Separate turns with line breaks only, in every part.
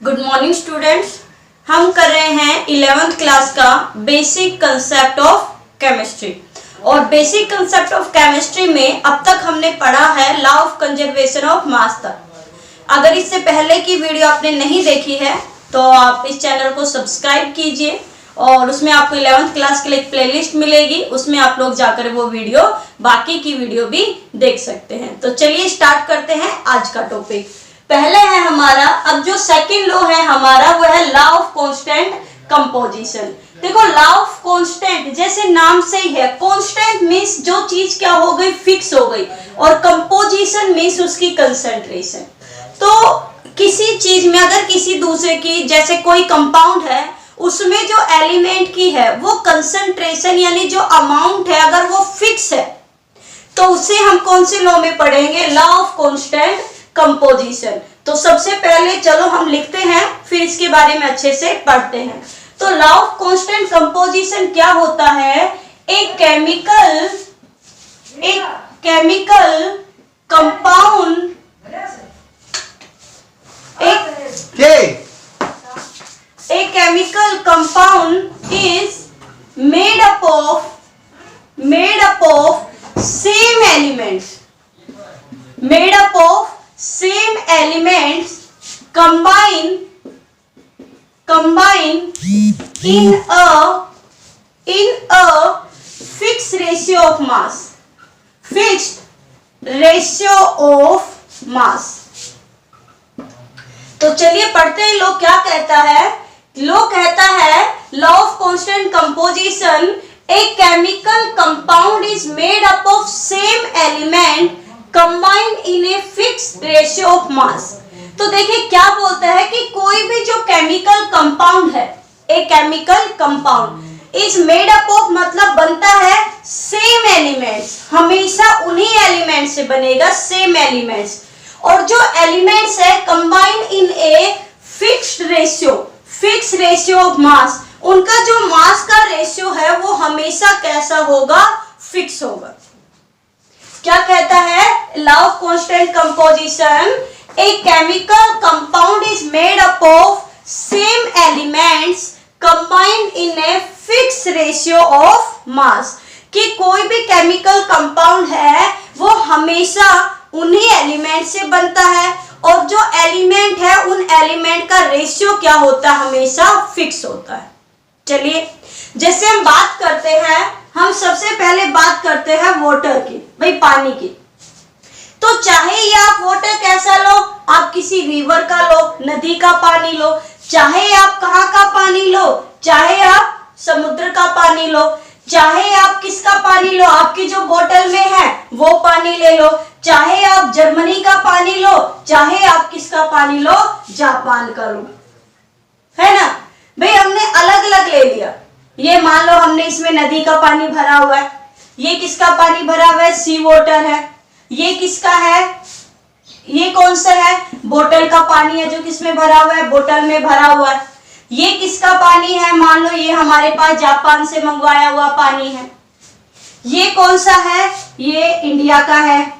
Good morning students. हम कर रहे हैं 11th क्लास का बेसिक कंसेप्ट ऑफ केमिस्ट्री और बेसिक कंसेप्ट ऑफ केमिस्ट्री में अब तक हमने पढ़ा है law of conservation of mass तक। अगर इससे पहले की वीडियो आपने नहीं देखी है तो आप इस चैनल को सब्सक्राइब कीजिए और उसमें आपको 11th क्लास के लिए एक प्लेलिस्ट मिलेगी, उसमें आप लोग जाकर वो वीडियो बाकी की वीडियो भी देख सकते हैं। तो चलिए स्टार्ट करते हैं आज का टॉपिक। पहले है हमारा, अब जो सेकंड लॉ है हमारा वो है लॉ ऑफ कांस्टेंट कंपोजिशन। देखो लॉ ऑफ कांस्टेंट जैसे नाम से ही है, कांस्टेंट मींस जो चीज क्या हो गई, फिक्स हो गई, और कंपोजिशन मींस उसकी कंसंट्रेशन। तो किसी चीज में अगर किसी दूसरे की, जैसे कोई कंपाउंड है, उसमें जो एलिमेंट की है वो कंसंट्रेशन यानी जो अमाउंट है अगर वो फिक्स है तो उसे हम कौन से लॉ में पढ़ेंगे, लॉ ऑफ कांस्टेंट कंपोजिशन। तो सबसे पहले चलो हम लिखते हैं, फिर इसके बारे में अच्छे से पढ़ते हैं। तो लॉ ऑफ कांस्टेंट कंपोजिशन क्या होता है, एक chemical compound A chemical compound is made up of same elements combine in a fixed ratio of mass। तो चलिए पढ़ते हैं लोग क्या कहता है। लोग कहता है law of constant composition, a chemical compound is made up of same element combined in a fixed ratio of mass. तो देखिए क्या बोलता है कि कोई भी जो केमिकल कंपाउंड है, a chemical compound is made up of मतलब बनता है सेम एलिमेंट्स, हमेशा उन्हीं एलिमेंट से बनेगा, सेम एलिमेंट्स, और जो एलिमेंट्स है combined in a fixed ratio of mass, उनका जो मास का रेशियो है वो हमेशा कैसा होगा, फिक्स होगा। क्या कहता है law of constant composition, a chemical compound is made up of same elements combined in a fix ratio of mass, कि कोई भी केमिकल कंपाउंड है वो हमेशा उन्हीं एलिमेंट से बनता है और जो एलिमेंट है उन एलिमेंट का रेशियो क्या होता है, हमेशा फिक्स होता है। चलिए जैसे हम बात करते हैं, हम सबसे पहले बात करते हैं वाटर की, भाई पानी की। तो चाहे ये आप वाटर कैसा लो, आप किसी रिवर का लो, नदी का पानी लो, चाहे आप कहाँ का पानी लो, चाहे आप समुद्र का पानी लो, चाहे आप किसका पानी लो, आपकी जो बोतल में है वो पानी ले लो, चाहे आप जर्मनी का पानी लो, चाहे आप किसका पानी लो, जापान का लो, है ना भाई। हमने अलग अलग ले लिया, ये मान लो हमने इसमें नदी का पानी भरा हुआ है, ये किसका पानी भरा हुआ है, सी वाटर है, ये किसका है, ये कौन सा है, बोतल का पानी है जो किसमें भरा हुआ है, बोतल में भरा हुआ है। ये किसका पानी है, मान लो ये हमारे पास जापान से मंगवाया हुआ पानी है। ये कौन सा है, ये इंडिया का है।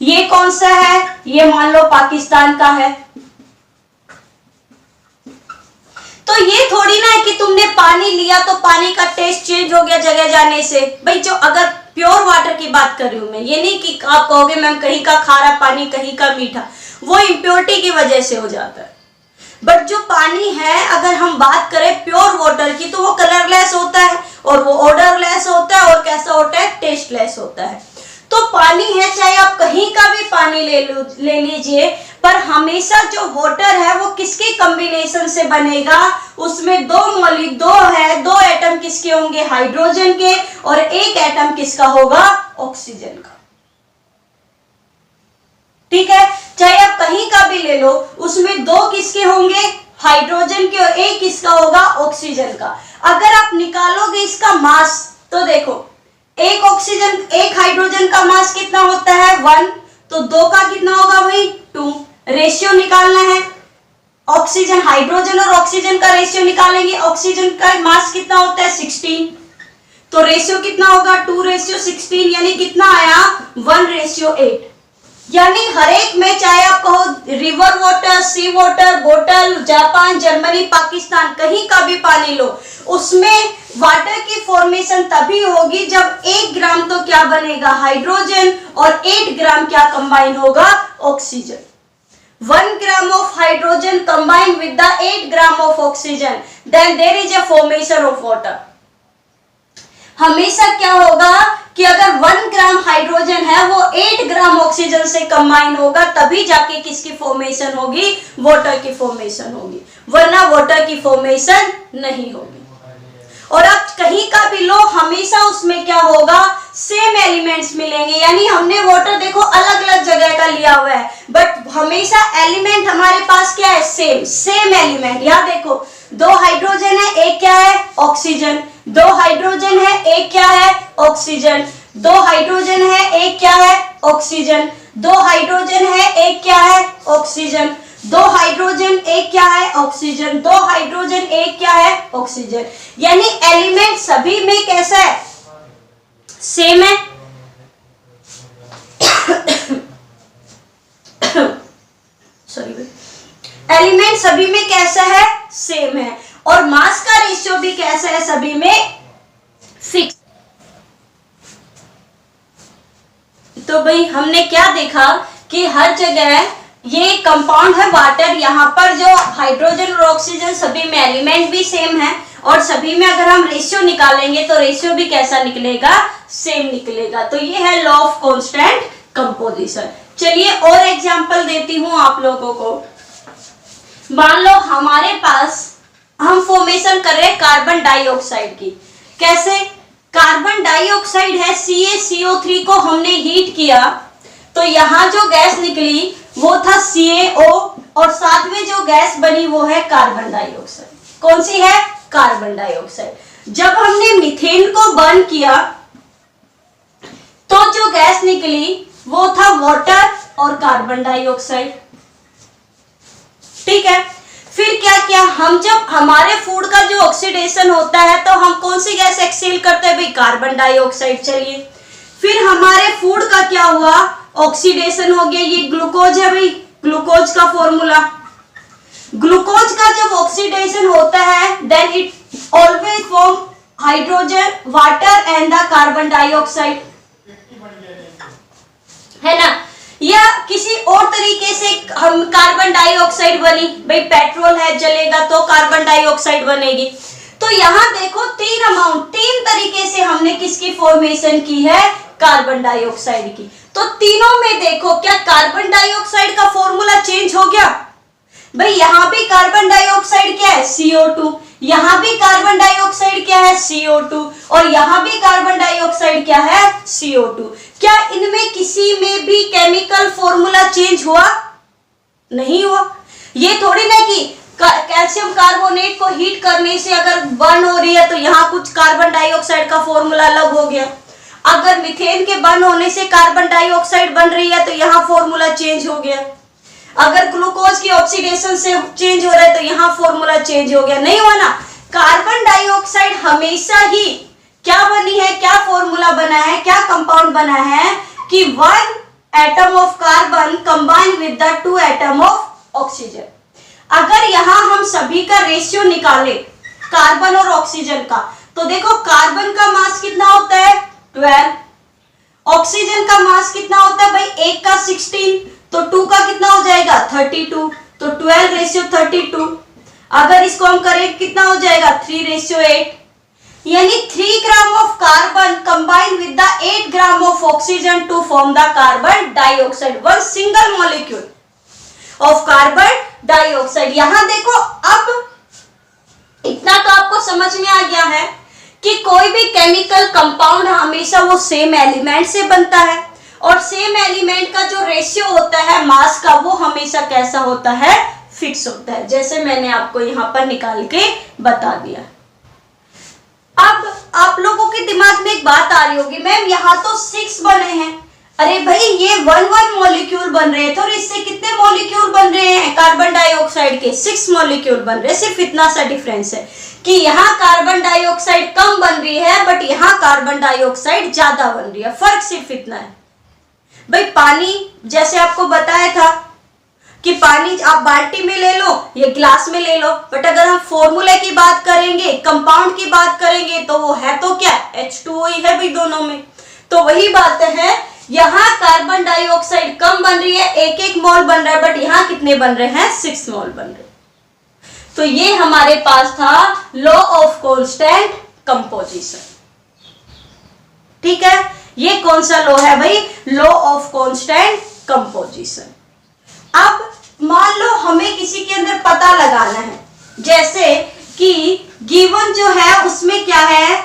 ये कौन सा है, ये मान लो पाकिस्तान का है। तो ये थोड़ी ना है कि तुमने पानी लिया तो पानी का टेस्ट चेंज हो गया जगह जाने से। भाई जो अगर प्योर वाटर की बात कर रही हूं मैं, ये नहीं कि आप कहोगे मैम कहीं का खारा पानी कहीं का मीठा, वो इम्प्योरिटी की वजह से हो जाता है। बट जो पानी है अगर हम बात करें प्योर वाटर की, तो वो कलरलेस होता है और वो ऑर्डरलेस होता है और कैसा होता है, टेस्टलेस होता है। तो पानी है, चाहे आप कहीं का भी पानी ले लीजिए, पर हमेशा जो वाटर है वो किसके कॉम्बिनेशन से बनेगा, उसमें दो एटम किसके होंगे, हाइड्रोजन के, और एक एटम किसका होगा, ऑक्सीजन का। ठीक है, चाहे आप कहीं का भी ले लो, उसमें दो किसके होंगे, हाइड्रोजन के, और एक किसका होगा, ऑक्सीजन का। अगर आप निकालोगे इसका मास तो देखो एक ऑक्सीजन एक हाइड्रोजन का मास कितना होता है, 1, तो दो का कितना होगा भाई, 2। रेशियो निकालना है, ऑक्सीजन हाइड्रोजन और ऑक्सीजन का रेशियो निकालेंगे, ऑक्सीजन का मास कितना होता है, 16, तो रेशियो कितना होगा, 2:16, यानी कितना आया, 1:8। यानी हर एक में, चाहे आप कहो रिवर वाटर, सी वाटर, बोतल, जापान, जर्मनी, पाकिस्तान, कहीं का भी पानी लो, उसमें वाटर की फॉर्मेशन तभी होगी जब 1 ग्राम तो क्या बनेगा, हाइड्रोजन, और 8 ग्राम क्या कंबाइन होगा, oxygen. 1 gram of hydrogen combined with the 8 gram of oxygen, then there is a formation of water. हमेशा क्या होगा कि अगर 1 ग्राम हाइड्रोजन है वो 8 ग्राम ऑक्सीजन से कंबाइन होगा, तभी जाके किसकी फॉर्मेशन होगी, वाटर की फॉर्मेशन होगी, वरना वाटर की फॉर्मेशन नहीं होगी। और अब कहीं का भी लो, हमेशा उसमें क्या होगा, सेम एलिमेंट्स मिलेंगे। यानी हमने वाटर देखो अलग अलग जगह का लिया हुआ है, बट हमेशा एलिमेंट हमारे पास क्या है, सेम एलिमेंट। यहाँ देखो 2 हाइड्रोजन है, एक क्या है, ऑक्सीजन। 2 हाइड्रोजन है, एक क्या है, ऑक्सीजन। 2 हाइड्रोजन है, एक क्या है, ऑक्सीजन। 2 हाइड्रोजन है, एक क्या है, ऑक्सीजन। 2 हाइड्रोजन, एक क्या है, ऑक्सीजन। 2 हाइड्रोजन, एक क्या है, ऑक्सीजन। यानी एलिमेंट सभी में कैसा है, सेम है। सॉरी, एलिमेंट सभी में कैसा है, सेम है। और मास का रेशियो भी कैसा है, सभी में फिक्स। तो भाई हमने क्या देखा कि हर जगह ये कंपाउंड है वाटर, यहाँ पर जो हाइड्रोजन और ऑक्सीजन सभी में एलिमेंट भी सेम है, और सभी में अगर हम रेशियो निकालेंगे तो रेशियो भी कैसा निकलेगा, सेम निकलेगा। तो ये है लॉ ऑफ कांस्टेंट कंपोजिशन। चलिए और एग्जांपल देती हूं आप लोगों को। मान लो हमारे पास, हम फॉर्मेशन कर रहे हैं कार्बन डाइऑक्साइड की। कैसे, कार्बन डाइऑक्साइड है CaCO3 को हमने हीट किया, तो यहां जो गैस निकली वो था CaO, और साथ में जो गैस बनी वो है कार्बन डाइऑक्साइड। कौन सी है, कार्बन डाइऑक्साइड। जब हमने मीथेन को बर्न किया तो जो गैस निकली वो था वाटर और कार्बन डाइऑक्साइड। ठीक है, फिर क्या किया हम, जब हमारे फूड का जो ऑक्सीडेशन होता है तो हम कौन सी गैस एक्सेल करते हैं भाई, कार्बन डाइऑक्साइड। चलिए फिर हमारे फूड का क्या हुआ, ऑक्सीडेशन हो गया। ये ग्लूकोज है भाई, ग्लूकोज का फॉर्मूला। ग्लूकोज का जब ऑक्सीडेशन होता है then it always form hydrogen, water and the carbon dioxide, है ना। या किसी और तरीके से हम कार्बन डाइऑक्साइड बनी, भाई पेट्रोल है जलेगा तो कार्बन डाइऑक्साइड बनेगी। तो यहां देखो 3 तरीके से हमने किसकी फॉर्मेशन की है, कार्बन डाइऑक्साइड की। तो तीनों में देखो क्या कार्बन डाइऑक्साइड का फॉर्मूला चेंज हो गया, भाई यहां भी कार्बन डाइऑक्साइड क्या है, CO2, यहां भी कार्बन डाइऑक्साइड क्या है, CO2, और यहां भी कार्बन डाइऑक्साइड क्या है, CO2। क्या इनमें किसी में भी केमिकल फॉर्मूला चेंज हुआ, नहीं हुआ। ये थोड़ी ना कि कैल्शियम कार्बोनेट को हीट करने से अगर बर्न हो रही है तो यहाँ कुछ कार्बन डाइऑक्साइड का फॉर्मूला अलग हो गया, अगर मीथेन के बर्न होने से कार्बन डाइऑक्साइड बन रही है तो यहाँ फॉर्मूला चेंज हो गया, अगर ग्लूकोज की ऑक्सीडेशन से चेंज हो रहा है तो यहाँ फॉर्मूला चेंज हो गया, नहीं हुआ ना। कार्बन डाइऑक्साइड हमेशा ही क्या बनी है, क्या फॉर्मूला बना है, क्या कंपाउंड बना है कि 1 atom of carbon combine with the 2 atom of oxygen. अगर यहां हम सभी का रेशियो निकाले कार्बन और ऑक्सीजन का, तो देखो कार्बन का मास कितना होता है 12, ऑक्सीजन का मास कितना होता है भाई, एक का 16, तो 2 का कितना हो जाएगा 32, तो 12:32। अगर इसको हम करें कितना हो जाएगा 3:8, यानी 3 gram of carbon combine with the 8 gram of oxygen to form the carbon dioxide, one single molecule of carbon dioxide. यहां देखो अब इतना तो आपको समझ में आ गया है कि कोई भी केमिकल कंपाउंड हमेशा वो सेम एलिमेंट से बनता है, और सेम एलिमेंट का जो रेशियो होता है मास का वो हमेशा कैसा होता है, फिक्स होता है, जैसे मैंने आपको यहाँ पर निकाल के बता दिया। अब आप लोगों के दिमाग में एक बात आ रही होगी, मैम यहाँ तो 6 बने हैं, अरे भाई ये 1 मॉलिक्यूल बन रहे थे और इससे कितने मॉलिक्यूल बन रहे हैं कार्बन डाइऑक्साइड के, 6 मॉलिक्यूल बन रहे हैं। सिर्फ इतना सा डिफरेंस है कि यहाँ कार्बन डाइऑक्साइड कम बन रही है बट यहाँ कार्बन डाइऑक्साइड ज्यादा बन रही है, फर्क सिर्फ इतना है। भाई पानी जैसे आपको बताया था कि पानी आप बाल्टी में ले लो या ग्लास में ले लो, बट अगर हम फॉर्मूले की बात करेंगे, कंपाउंड की बात करेंगे, तो वो है तो क्या, H2O ही है भाई दोनों में। तो वही बात है, यहाँ कार्बन डाइऑक्साइड कम बन रही है, 1-1 मोल बन रहा है, बट यहाँ कितने बन रहे हैं, 6 मोल बन रहे हैं। तो ये हमारे पास था लॉ ऑफ कांस्टेंट कंपोजिशन। ठीक है, ये कौन सा लॉ है भाई, लॉ ऑफ कांस्टेंट कंपोजिशन। अब मान लो हमें किसी के अंदर पता लगाना है, जैसे कि गिवन जो है उसमें क्या है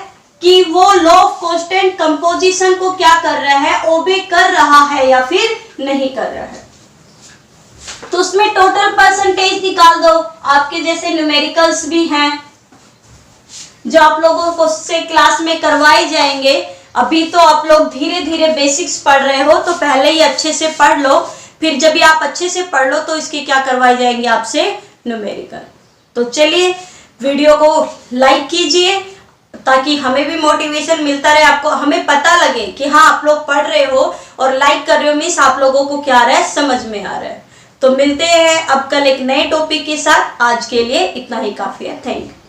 कि वो लॉ ऑफ कांस्टेंट कंपोजिशन को क्या कर रहा है, ओबे कर रहा है या फिर नहीं कर रहा है। तो उसमें टोटल परसेंटेज निकाल दो, आपके जैसे न्यूमेरिकल्स भी हैं जो आप लोगों को से क्लास में करवाए जाएंगे। अभी तो आप लोग धीरे धीरे बेसिक्स पढ़ रहे हो, तो पहले ही अच्छे से पढ़ लो, फिर जब भी आप अच्छे से पढ़ लो तो इसकी क्या करवाई जाएंगे आपसे, न्यूमेरिकल। तो चलिए वीडियो को लाइक कीजिए ताकि हमें भी मोटिवेशन मिलता रहे, आपको हमें पता लगे कि हाँ आप लोग पढ़ रहे हो, और लाइक कर रहे हो मीन्स आप लोगों को क्या आ रहा है, समझ में आ रहा है। तो मिलते हैं अब कल एक नए टॉपिक के साथ, आज के लिए इतना ही काफी है। Thank you.